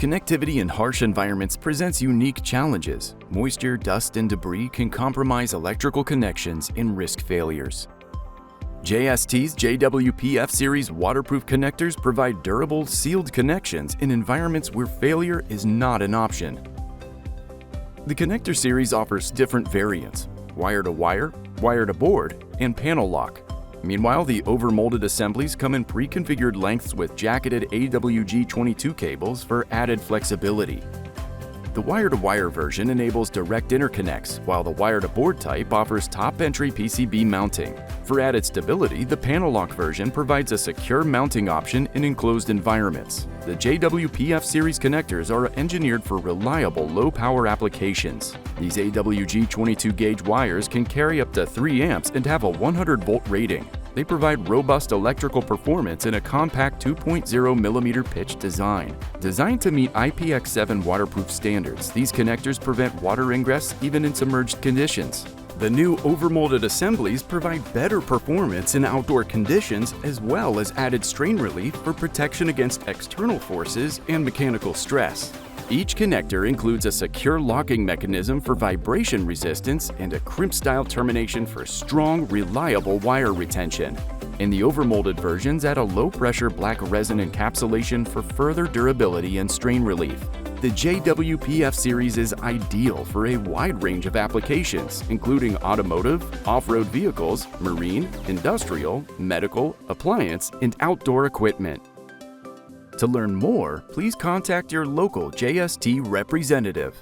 Connectivity in harsh environments presents unique challenges. Moisture, dust, and debris can compromise electrical connections and risk failures. JST's JWP F-Series waterproof connectors provide durable, sealed connections in environments where failure is not an option. The connector series offers different variants: wire-to-wire, wire-to-board, and panel lock. Meanwhile, the overmolded assemblies come in pre-configured lengths with jacketed AWG22 cables for added flexibility. The wire-to-wire version enables direct interconnects, while the wire-to-board type offers top-entry PCB mounting. For added stability, the panel lock version provides a secure mounting option in enclosed environments. The JWP F-Series connectors are engineered for reliable low-power applications. These AWG 22-gauge wires can carry up to 3 amps and have a 100-volt rating. They provide robust electrical performance in a compact 2.0mm pitch design. Designed to meet IPX7 waterproof standards, these connectors prevent water ingress even in submerged conditions. The new overmolded assemblies provide better performance in outdoor conditions as well as added strain relief for protection against external forces and mechanical stress. Each connector includes a secure locking mechanism for vibration resistance and a crimp-style termination for strong, reliable wire retention. And the overmolded versions add a low-pressure black resin encapsulation for further durability and strain relief. The JWP F-Series is ideal for a wide range of applications, including automotive, off-road vehicles, marine, industrial, medical, appliance, and outdoor equipment. To learn more, please contact your local JST representative.